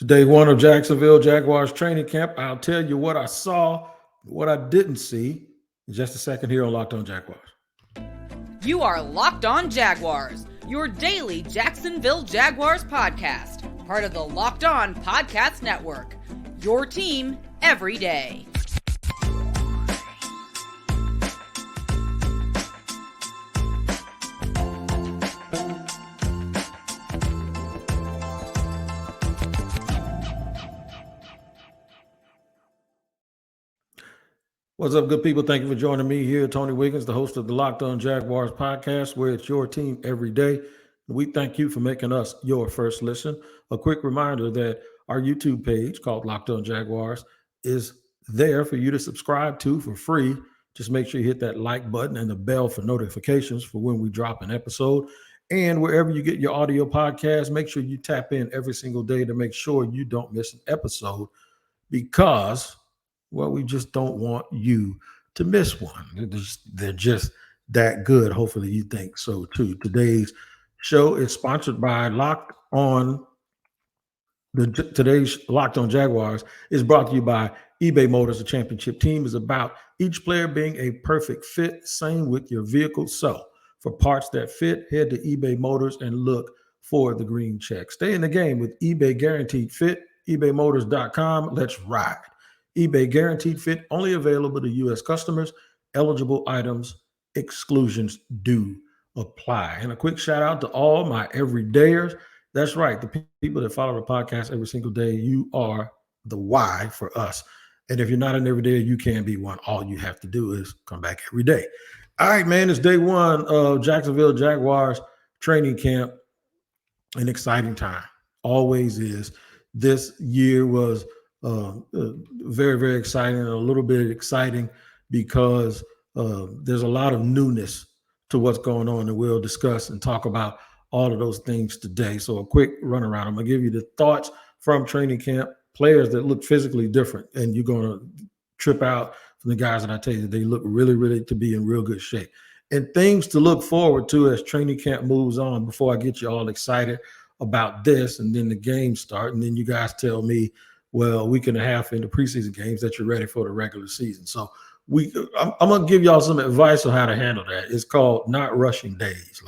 Day one of Jacksonville Jaguars training camp. I'll tell you what I saw, what I didn't see in just a second here on Locked On Jaguars. You are Locked On Jaguars, your daily Jacksonville Jaguars podcast, part of the Locked On Podcast Network, your team every day. What's up, good people? Thank you for joining me here, Tony Wiggins, the host of the Locked On Jaguars podcast, where it's your team every day. We thank you for making us your first listen. A quick reminder that our YouTube page called Locked On Jaguars is there for you to subscribe to for free. Just make sure you hit that like button and the bell for notifications for when we drop an episode. And wherever you get your audio podcast, make sure you tap in every single day to make sure you don't miss an episode because we just don't want you to miss one. They're just that good. Hopefully you think so too. Today's show is sponsored by Locked On. Today's Locked On Jaguars is brought to you by eBay Motors. The championship team is about each player being a perfect fit. Same with your vehicle. So for parts that fit, head to eBay Motors and look for the green check. Stay in the game with eBay Guaranteed Fit. ebaymotors.com. Let's ride. eBay Guaranteed Fit, only available to U.S. customers. Eligible items, exclusions do apply. And a quick shout out to all my everydayers. That's right, the people that follow the podcast every single day. You are the why for us. And if you're not an everydayer, you can be one. All you have to do is come back every day. All right, man, it's day one of Jacksonville Jaguars training camp. An exciting time. Always is. This year was very, very exciting and a little bit exciting because there's a lot of newness to what's going on, and we'll discuss and talk about all of those things today. So a quick run around. I'm going to give you the thoughts from training camp, players that look physically different, and you're going to trip out from the guys that I tell you they look really, really to be in real good shape. And things to look forward to as training camp moves on before I get you all excited about this, and then the games start, and then you guys tell me, well, a week and a half into preseason games that you're ready for the regular season. So I'm going to give y'all some advice on how to handle that. It's called not rushing days.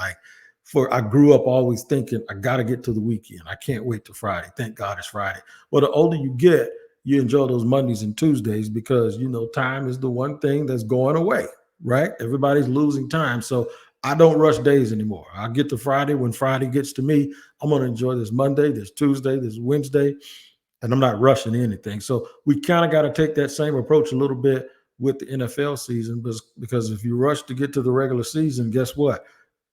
I grew up always thinking, I got to get to the weekend. I can't wait till Friday. Thank God it's Friday. Well, the older you get, you enjoy those Mondays and Tuesdays because, time is the one thing that's going away, right? Everybody's losing time. So I don't rush days anymore. I'll get to Friday. When Friday gets to me, I'm going to enjoy this Monday, this Tuesday, this Wednesday, and I'm not rushing anything. So we kind of got to take that same approach a little bit with the NFL season because if you rush to get to the regular season, guess what?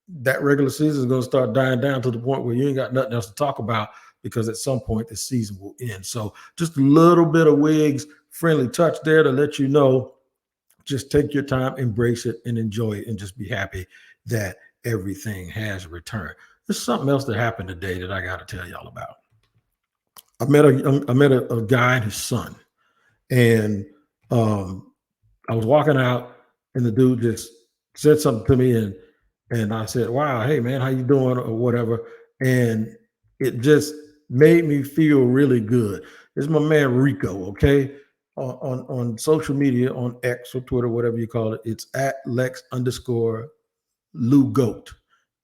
That regular season is going to start dying down to the point where you ain't got nothing else to talk about because at some point the season will end. So just a little bit of Wiggs friendly touch there to let you know, just take your time, embrace it, and enjoy it, and just be happy that everything has returned. There's something else that happened today that I got to tell y'all about. I met a guy and his son, and I was walking out, and the dude just said something to me, and I said, "Wow, hey man, how you doing?" or whatever, and it just made me feel really good. This is my man Rico, okay? On social media, on X or Twitter, whatever you call it, it's at Lex_Lugoat,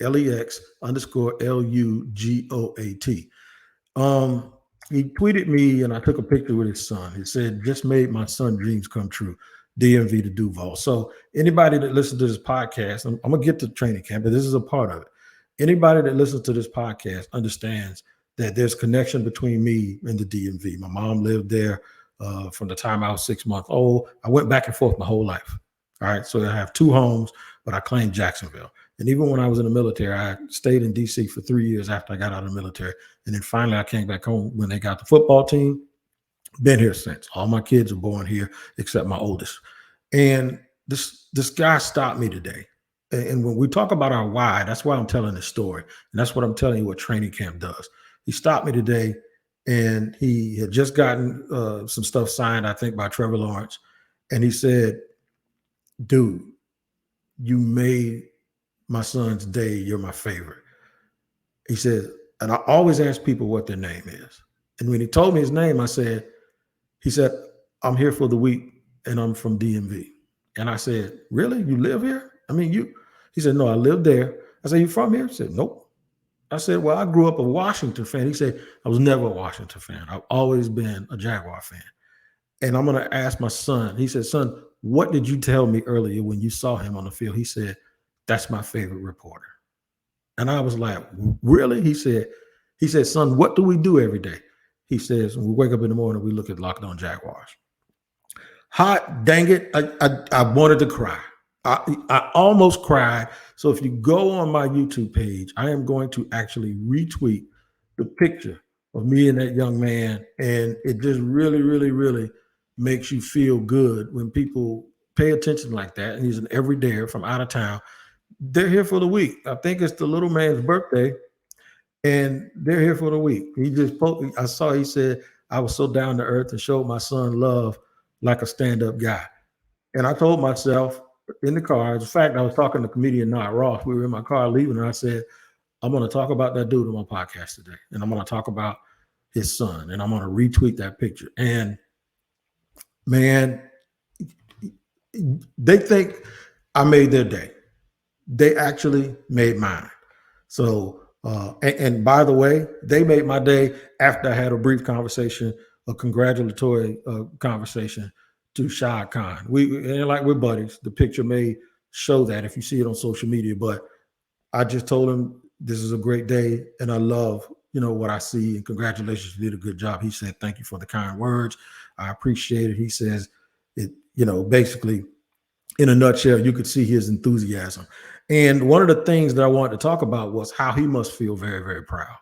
LEX_LUGOAT. He tweeted me, and I took a picture with his son. He said, "Just made my son's dreams come true. DMV to Duval." So anybody that listens to this podcast, I'm going to get to training camp, but this is a part of it. Anybody that listens to this podcast understands that there's connection between me and the DMV. My mom lived there from the time I was 6 months old. I went back and forth my whole life. All right. So I have two homes, but I claim Jacksonville. And even when I was in the military, I stayed in DC for 3 years after I got out of the military. And then finally I came back home when they got the football team. Been here since. All my kids are born here except my oldest. And this guy stopped me today. And when we talk about our why, that's why I'm telling this story. And that's what I'm telling you what training camp does. He stopped me today, and he had just gotten some stuff signed, I think, by Trevor Lawrence. And he said, "Dude, you made my son's day. You're my favorite." He said, and I always ask people what their name is. And when he told me his name, he said, I'm here for the week and I'm from DMV. And I said, really? You live here? I mean, he said, no, I live there. I said, you from here? He said, nope. I said, well, I grew up a Washington fan. He said, I was never a Washington fan. I've always been a Jaguar fan. And I'm going to ask my son. He said, son, what did you tell me earlier when you saw him on the field? He said, that's my favorite reporter. And I was like, really? He said, son, what do we do every day? He says, when we wake up in the morning, we look at Locked On Jaguars. Hot dang it. I wanted to cry. I almost cried. So if you go on my YouTube page, I am going to actually retweet the picture of me and that young man. And it just really, really, really makes you feel good when people pay attention like that. And he's an everydayer from out of town. They're here for the week. I think it's the little man's birthday, and they're here for the week. I saw, he said, I was so down to earth and showed my son love like a stand-up guy. And I told myself in the car, in fact, I was talking to comedian Nod Ross. We were in my car leaving, and I said, I'm going to talk about that dude on my podcast today. And I'm going to talk about his son, and I'm going to retweet that picture. And man, they think I made their day. They actually made mine. So, and by the way, they made my day after I had a brief conversation, a congratulatory conversation to Shad Khan. We're buddies. The picture may show that if you see it on social media, but I just told him this is a great day and I love, what I see, and congratulations, you did a good job. He said, thank you for the kind words. I appreciate it. He says it, basically in a nutshell, you could see his enthusiasm. And one of the things that I wanted to talk about was how he must feel very, very proud.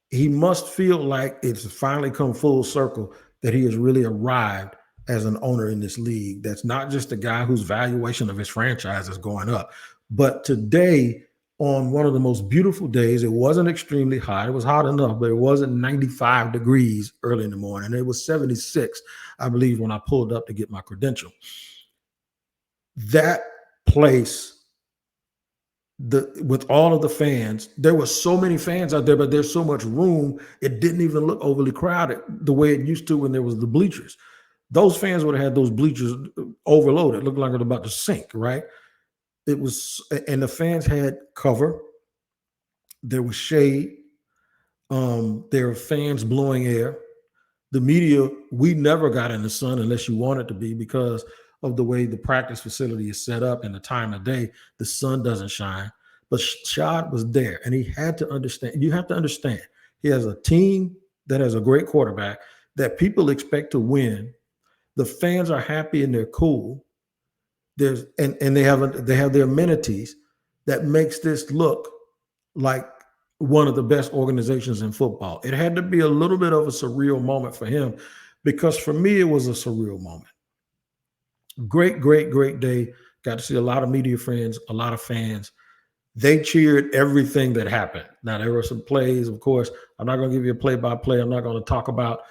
He must feel like it's finally come full circle that he has really arrived as an owner in this league. That's not just a guy whose valuation of his franchise is going up. But today, on one of the most beautiful days, it wasn't extremely hot. It was hot enough, but it wasn't 95 degrees early in the morning. It was 76, I believe, when I pulled up to get my credential. That place, with all of the fans, there were so many fans out there, but there's so much room, it didn't even look overly crowded the way it used to when there was the bleachers. Those fans would have had those bleachers overloaded. It looked like it was about to sink, right? It was, and the fans had cover. There was shade. There were fans blowing air. The media, we never got in the sun unless you wanted to be, because of the way the practice facility is set up and the time of day. The sun doesn't shine. But Shad was there, and he had to understand. You have to understand, he has a team that has a great quarterback that people expect to win. The fans are happy and they're cool. And they have their amenities that makes this look like one of the best organizations in football. It had to be a little bit of a surreal moment for him, because for me, it was a surreal moment. Great, great, great day. Got to see a lot of media friends, a lot of fans. They cheered everything that happened. Now, there were some plays, of course. I'm not going to give you a play-by-play. I'm not going to talk about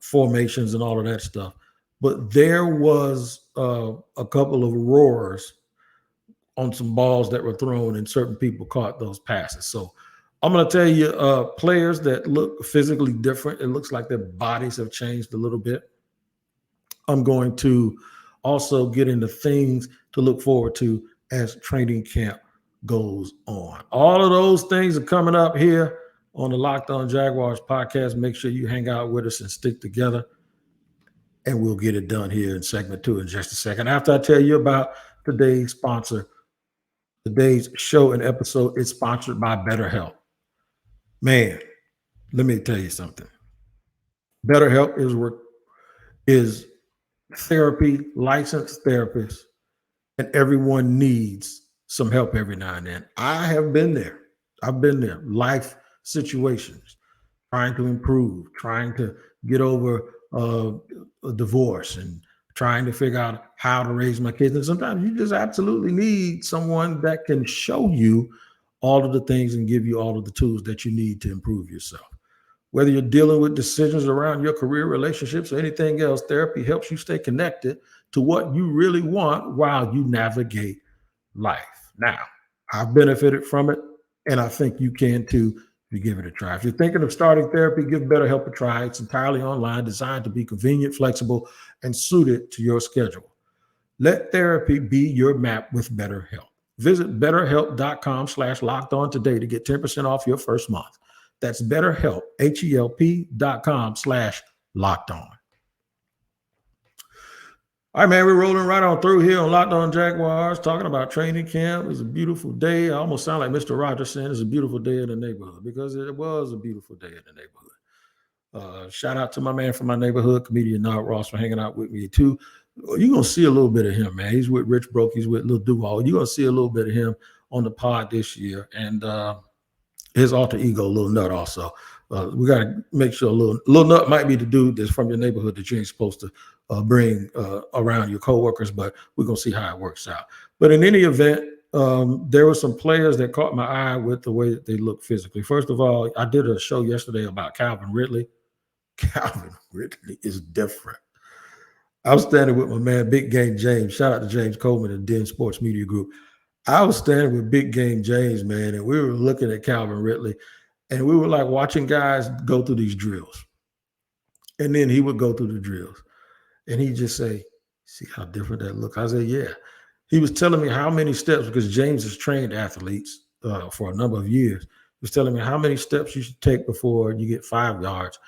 formations and all of that stuff. But there was a couple of roars on some balls that were thrown, and certain people caught those passes. So I'm going to tell you players that look physically different. It looks like their bodies have changed a little bit. I'm going to also get into things to look forward to as training camp goes on. All of those things are coming up here on the Locked On Jaguars podcast. Make sure you hang out with us and stick together, and we'll get it done here in segment 2 in just a second. After I tell you about today's sponsor, today's show and episode is sponsored by BetterHelp. Man, let me tell you something. BetterHelp is therapy, licensed therapists, and everyone needs some help every now and then. I have been there. I've been there. Life situations, trying to improve, trying to get over a divorce, and trying to figure out how to raise my kids. And sometimes you just absolutely need someone that can show you all of the things and give you all of the tools that you need to improve yourself. Whether you're dealing with decisions around your career, relationships, or anything else, therapy helps you stay connected to what you really want while you navigate life. Now, I've benefited from it, and I think you can too. you give it a try. If you're thinking of starting therapy, give BetterHelp a try. It's entirely online, designed to be convenient, flexible, and suited to your schedule. Let therapy be your map with BetterHelp. Visit betterhelp.com/lockedon today to get 10% off your first month. That's BetterHelp, HELP.com/lockedon. All right, man, we're rolling right on through here on Locked On Jaguars, talking about training camp. It's a beautiful day. I almost sound like Mr. Rogers saying it's a beautiful day in the neighborhood, because it was a beautiful day in the neighborhood. Shout out to my man from my neighborhood, comedian Nard Ross, for hanging out with me too. You're going to see a little bit of him, man. He's with Rich Broke. He's with Lil Duval. You're going to see a little bit of him on the pod this year. And his alter ego, Lil Nut, also. We got to make sure Lil Nut might be the dude that's from your neighborhood that you ain't supposed to bring around your coworkers, but we're going to see how it works out. But in any event, there were some players that caught my eye with the way that they look physically. First of all, I did a show yesterday about Calvin Ridley. Calvin Ridley is different. I was standing with my man, Big Game James. Shout out to James Coleman and Den Sports Media Group. I was standing with Big Game James, man, and we were looking at Calvin Ridley, and we were like watching guys go through these drills. And then he would go through the drills, and he'd just say, see how different that looks? I said, yeah. He was telling me how many steps, because James has trained athletes for a number of years. He was telling me how many steps you should take before you get 5 yards,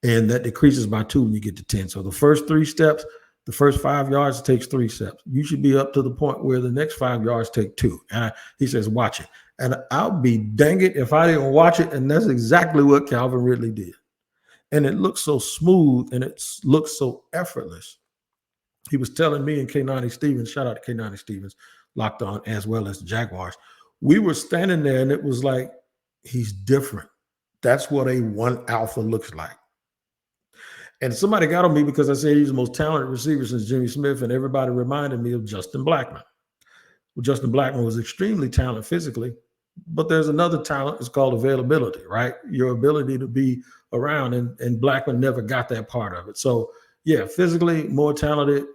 and that decreases by 2 when you get to 10. So the first 3 steps, the first 5 yards, it takes 3 steps. You should be up to the point where the next 5 yards take 2. And he says, watch it. And I'll be dang it if I didn't watch it. And that's exactly what Calvin Ridley did. And it looks so smooth, and it looks so effortless. He was telling me and K90 Stevens, shout out to K90 Stevens, Locked On, as well as the Jaguars. We were standing there, and it was like, he's different. That's what a 1 alpha looks like. And somebody got on me because I said he's the most talented receiver since Jimmy Smith, and everybody reminded me of Justin Blackmon. Well, Justin Blackmon was extremely talented physically, but there's another talent. It's called availability, right? Your ability to be around, and Blackmon never got that part of it. So, yeah, physically more talented.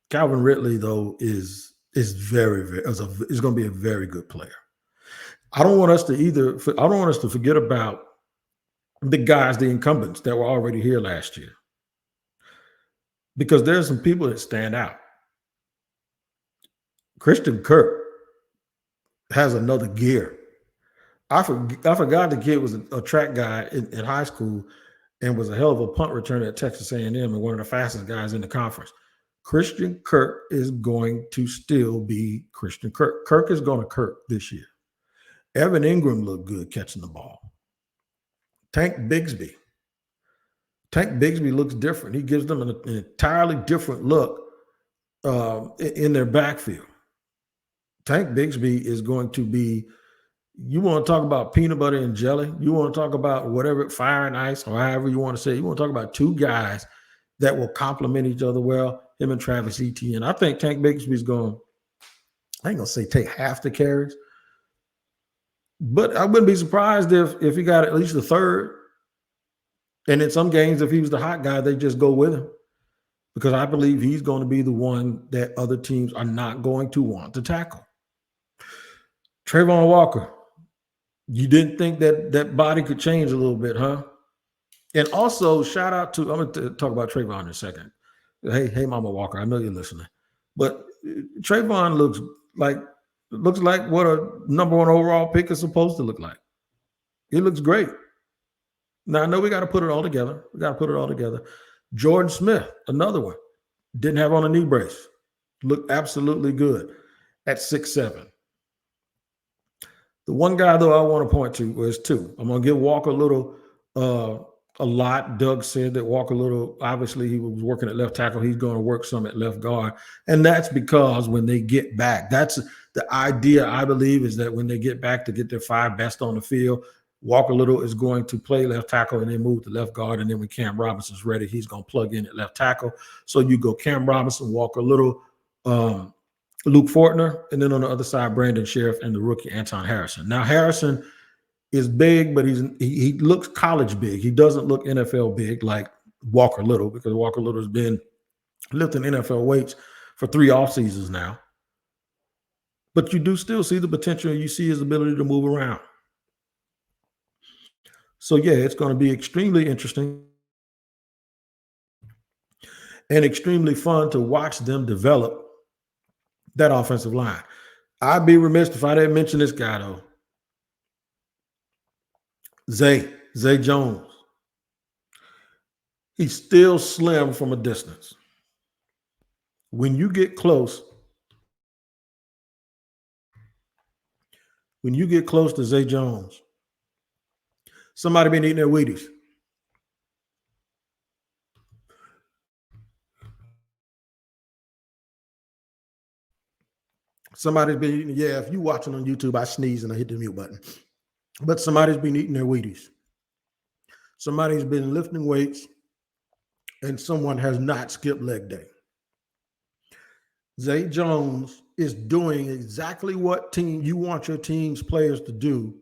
Calvin Ridley, though, is very is going to be a very good player. I don't want us to forget about the guys, the incumbents that were already here last year, because there's some people that stand out. Christian Kirk has another gear. I forgot the kid was a track guy in high school and was a hell of a punt returner at Texas A&M and one of the fastest guys in the conference. Christian Kirk is going to still be Christian Kirk. Kirk is going to Kirk this year. Evan Ingram looked good catching the ball. Tank Bigsby looks different. He gives them an entirely different look in their backfield. Tank Bigsby is going to be, you want to talk about peanut butter and jelly, you want to talk about whatever, fire and ice, or however you want to say it. You want to talk about 2 guys that will complement each other well, him and Travis Etienne. I think Tank Bigsby's going, I ain't going to say take half the carries, but I wouldn't be surprised if he got at least the third. And in some games, if he was the hot guy, they just go with him, because I believe he's going to be the one that other teams are not going to want to tackle. Trayvon Walker, you didn't think that body could change a little bit, huh? And also, shout out to, I'm going to talk about Trayvon in a second. Hey, Mama Walker, I know you're listening. But Trayvon looks like what a number 1 overall pick is supposed to look like. He looks great. Now, I know we got to put it all together. Jordan Smith, another one, didn't have on a knee brace. Looked absolutely good at 6'7". The one guy, though, I want to point to was 2. I'm going to give Walker a lot. Doug said that Walker Little, obviously he was working at left tackle. He's going to work some at left guard. And that's because when they get back, that's the idea, I believe, is that when they get back to get their 5 best on the field, Walker Little is going to play left tackle and then move to left guard. And then when Cam Robinson's ready, he's going to plug in at left tackle. So you go Cam Robinson, Walker Little, Luke Fortner, and then on the other side, Brandon Sheriff and the rookie Anton Harrison. Now, Harrison is big, but he looks college big. He doesn't look NFL big like Walker Little, because Walker Little has been lifting NFL weights for 3 off seasons now. But you do still see the potential. You see his ability to move around. So, yeah, it's going to be extremely interesting and extremely fun to watch them develop that offensive line. I'd be remiss if I didn't mention this guy, though. Zay Jones. He's still slim from a distance. When you get close to Zay Jones, somebody been eating their Wheaties. Somebody's been eating, yeah, if you watching on YouTube, I sneeze and I hit the mute button. But somebody's been eating their Wheaties. Somebody's been lifting weights, and someone has not skipped leg day. Zay Jones is doing exactly what team you want your team's players to do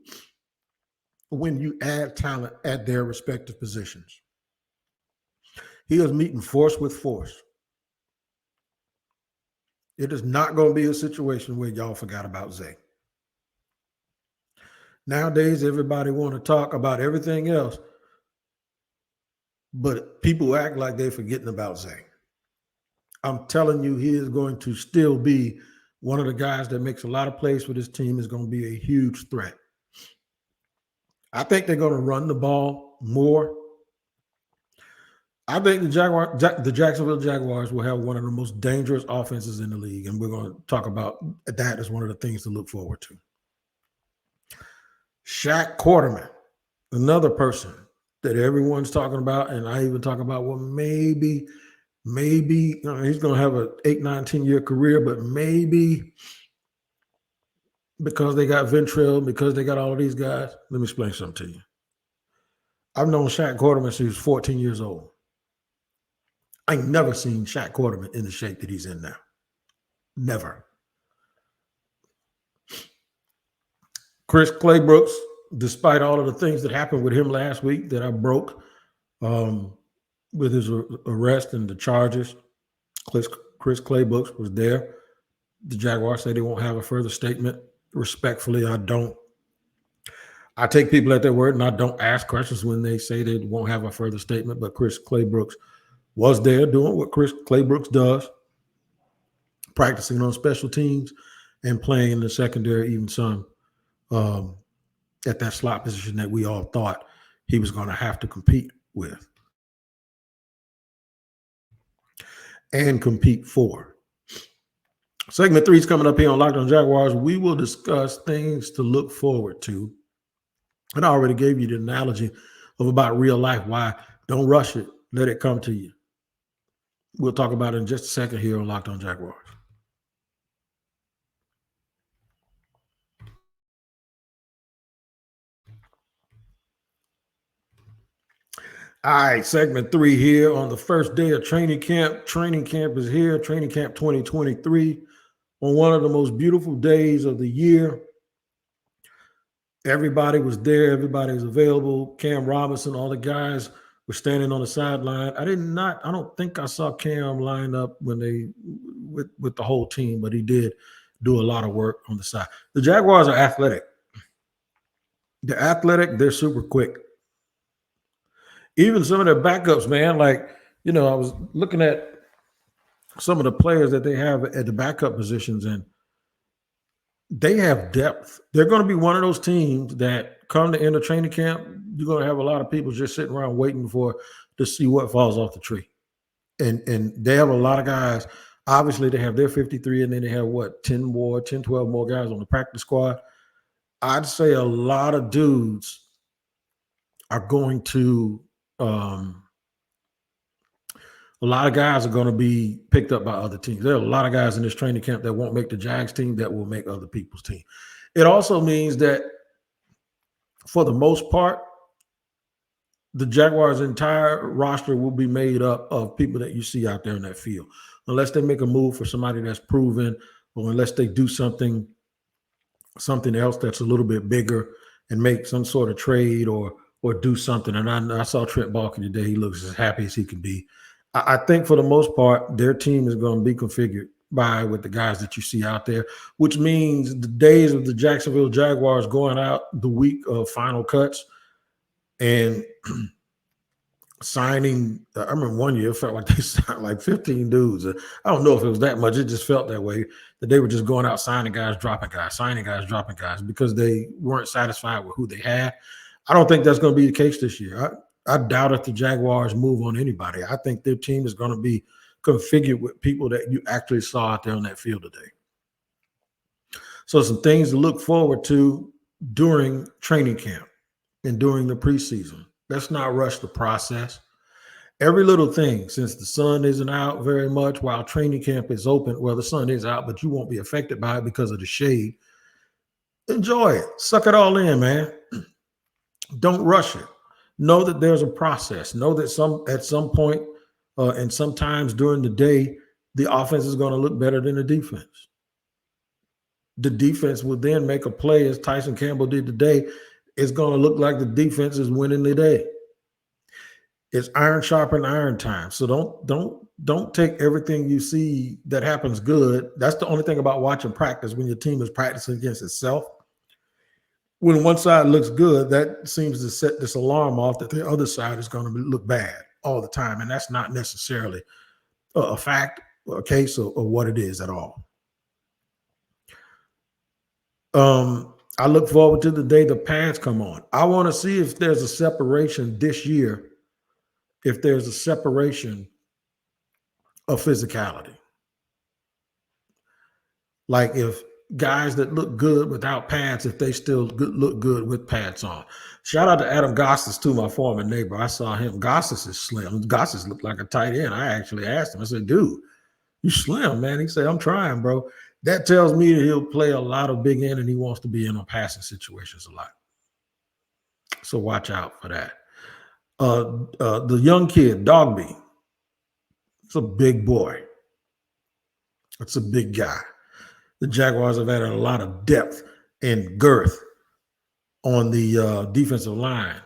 when you add talent at their respective positions. He is meeting force with force. It is not going to be a situation where y'all forgot about Zay. Nowadays, everybody want to talk about everything else, but people act like they're forgetting about Zay. I'm telling you, he is going to still be one of the guys that makes a lot of plays for this team, is going to be a huge threat. I think they're going to run the ball more. I think the Jacksonville Jaguars will have one of the most dangerous offenses in the league, and we're going to talk about that as one of the things to look forward to. Shad Quarterman, another person that everyone's talking about, and I even talk about, well, maybe he's going to have an 8, 9, 10-year career, but maybe because they got Ventrell, because they got all of these guys. Let me explain something to you. I've known Shad Quarterman since he was 14 years old. I ain't never seen Shad Quarterman in the shape that he's in now. Never. Chris Claybrooks, despite all of the things that happened with him last week that I broke with his arrest and the charges, Chris Claybrooks was there. The Jaguars say they won't have a further statement. Respectfully, I don't. I take people at their word, and I don't ask questions when they say they won't have a further statement. But Chris Claybrooks was there doing what Chris Claybrooks does, practicing on special teams and playing in the secondary, even some at that slot position that we all thought he was going to have to compete with and compete for. Segment 3 is coming up here on Locked On Jaguars. We will discuss things to look forward to. And I already gave you the analogy of about real life. Why? Don't rush it. Let it come to you. We'll talk about it in just a second here on Locked On Jaguars. All right, segment 3 here on the first day of training camp. Training camp is here, training camp 2023, on one of the most beautiful days of the year. Everybody was there. Everybody was available. Cam Robinson, all the guys were standing on the sideline. I don't think I saw Cam line up when with the whole team, but he did do a lot of work on the side. The Jaguars are athletic. They're athletic. They're super quick. Even some of their backups, man, like, I was looking at some of the players that they have at the backup positions, and they have depth. They're going to be one of those teams that come to end of training camp, you're going to have a lot of people just sitting around waiting to see what falls off the tree. And they have a lot of guys. Obviously, they have their 53, and then they have 10, 12 more guys on the practice squad. I'd say a lot of dudes are going to a lot of guys are going to be picked up by other teams. There are a lot of guys in this training camp that won't make the Jags team that will make other people's team. It also means that for the most part, the Jaguars' entire roster will be made up of people that you see out there in that field, unless they make a move for somebody that's proven, or unless they do something else that's a little bit bigger and make some sort of trade or do something. And I saw Trent Baalke today. He looks as happy as he can be. I think for the most part, their team is going to be configured with the guys that you see out there, which means the days of the Jacksonville Jaguars going out the week of final cuts And signing, I remember one year it felt like they signed like 15 dudes. I don't know if it was that much. It just felt that way, that they were just going out signing guys, dropping guys, signing guys, dropping guys, because they weren't satisfied with who they had. I don't think that's going to be the case this year. I doubt if the Jaguars move on anybody. I think their team is going to be configured with people that you actually saw out there on that field today. So some things to look forward to during training camp and during the preseason. Let's not rush the process. Every little thing, since the sun isn't out very much while training camp is open, well, the sun is out, but you won't be affected by it because of the shade. Enjoy it. Suck it all in, man. Don't rush it. Know that there's a process. Know that at some point and sometimes during the day, the offense is going to look better than the defense. The defense will then make a play, as Tyson Campbell did today. It's going to look like the defense is winning the day. It's iron sharpen iron time. So don't take everything you see that happens good. That's the only thing about watching practice, when your team is practicing against itself. When one side looks good, that seems to set this alarm off that the other side is going to look bad all the time. And that's not necessarily a fact, or a case, or what it is at all. I look forward to the day the pads come on. I want to see if there's a separation this year, if there's a separation of physicality. Like if guys that look good without pads, if they still look good with pads on. Shout out to Adam Gossis, too, my former neighbor. I saw him. Gossis is slim. Gossis looked like a tight end. I actually asked him. I said, dude, you slim, man. He said, I'm trying, bro. That tells me that he'll play a lot of big end and he wants to be in on passing situations a lot. So watch out for that. The young kid, Dogby, it's a big boy. It's a big guy. The Jaguars have added a lot of depth and girth on the defensive line.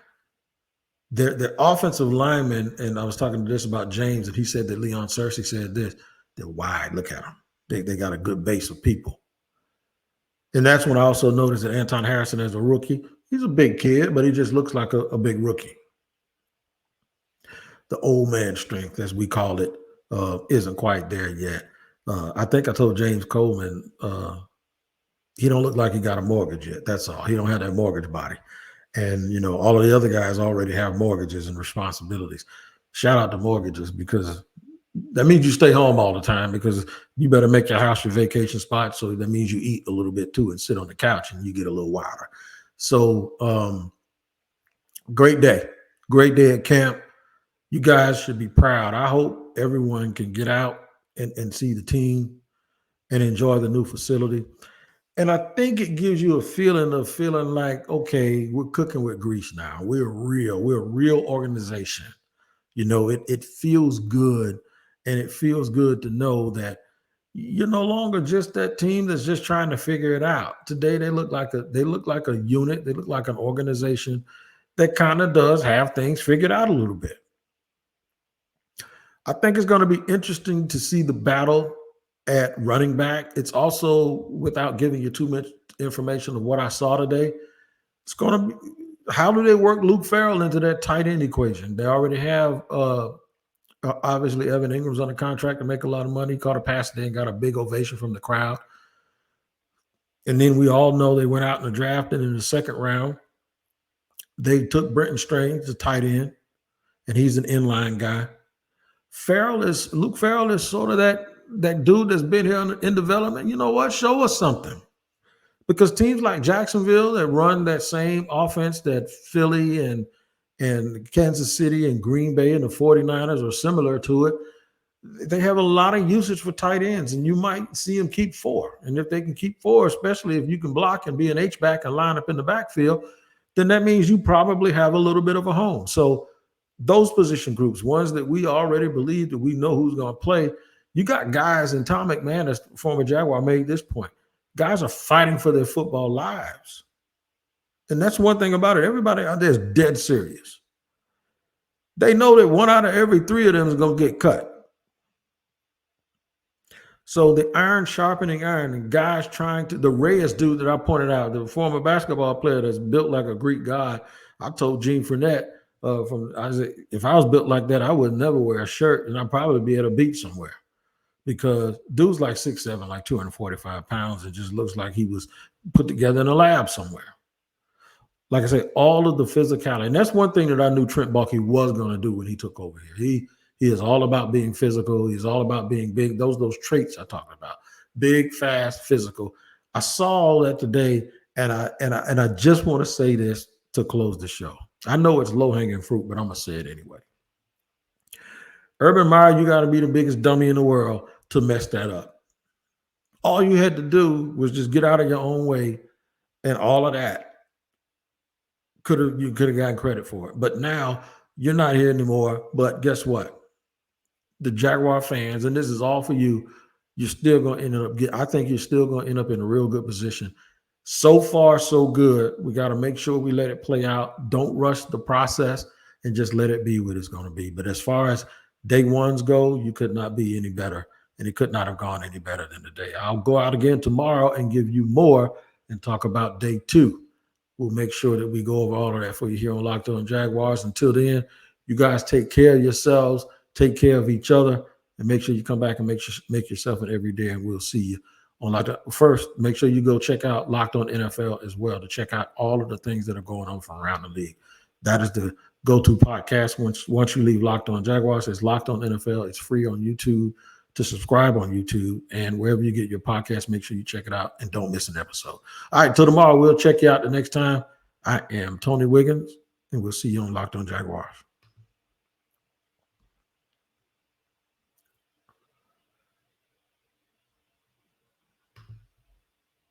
Their offensive linemen, and I was talking to this about James, and he said that Leon Searcy said this, they're wide. Look at them. They got a good base of people. And that's when I also noticed that Anton Harrison as a rookie, he's a big kid, but he just looks like a big rookie. The old man strength, as we call it, isn't quite there yet. I think I told James Coleman he don't look like he got a mortgage yet. That's all. He don't have that mortgage body. And, you know, all of the other guys already have mortgages and responsibilities. Shout out to mortgages, because that means you stay home all the time, because you better make your house your vacation spot. So that means you eat a little bit too and sit on the couch and you get a little wilder. So great day at camp. You guys should be proud. I hope everyone can get out and see the team and enjoy the new facility. And I think it gives you a feeling like, okay, we're cooking with grease now. We're a real organization. You know, it feels good. And it feels good to know that you're no longer just that team that's just trying to figure it out. Today, they look like a unit. They look like an organization that kind of does have things figured out a little bit. I think it's going to be interesting to see the battle at running back. It's also, without giving you too much information of what I saw today, it's going to be, how do they work Luke Farrell into that tight end equation? They already have obviously Evan Ingram's on a contract to make a lot of money. Caught a pass today and got a big ovation from the crowd. And then we all know they went out in the draft, and in the second round, they took Brenton Strange, the tight end, and he's an inline guy. Luke Farrell is sort of that dude that's been here in development. You know what? Show us something. Because teams like Jacksonville that run that same offense that Philly and Kansas City and Green Bay and the 49ers are similar to it, they have a lot of usage for tight ends, and you might see them keep four. And if they can keep four, especially if you can block and be an H-back and line up in the backfield, then that means you probably have a little bit of a home. So those position groups, ones that we already believe that we know who's going to play, you got guys, and Tom McMahon, former Jaguar, made this point. Guys are fighting for their football lives. And that's one thing about it. Everybody out there is dead serious. They know that one out of every three of them is going to get cut. So the iron sharpening iron, and guys trying to, the Reyes dude that I pointed out, the former basketball player that's built like a Greek god, I told Gene Fournette I said, if I was built like that, I would never wear a shirt, and I'd probably be at a beach somewhere because dude's like 6'7", like 245 pounds, and just looks like he was put together in a lab somewhere. Like I said, all of the physicality, and that's one thing that I knew Trent Baalke was going to do when he took over here. He is all about being physical. He's all about being big. Those traits I talked about: big, fast, physical. I saw all that today, and I just want to say this to close the show. I know it's low hanging fruit, but I'm gonna say it anyway. Urban Meyer, you got to be the biggest dummy in the world to mess that up. All you had to do was just get out of your own way, and all of that you could have gotten credit for it. But now you're not here anymore. But guess what? The Jaguar fans, and this is all for you, you're still going to end up I think you're still going to end up in a real good position. So far, so good. We got to make sure we let it play out. Don't rush the process and just let it be what it's going to be. But as far as day ones go, you could not be any better, and it could not have gone any better than today. I'll go out again tomorrow and give you more and talk about day two. We'll make sure that we go over all of that for you here on Locked On Jaguars. Until then, you guys take care of yourselves, take care of each other, and make sure you come back and make yourself an everyday, and we'll see you on Locked On. First, make sure you go check out Locked On NFL as well to check out all of the things that are going on from around the league. That is the go-to podcast once you leave Locked On Jaguars. It's Locked On NFL. It's free on YouTube to subscribe on YouTube, and wherever you get your podcast, make sure you check it out and don't miss an episode. All right, till tomorrow, we'll check you out the next time. I am Tony Wiggins, and we'll see you on Locked On Jaguars.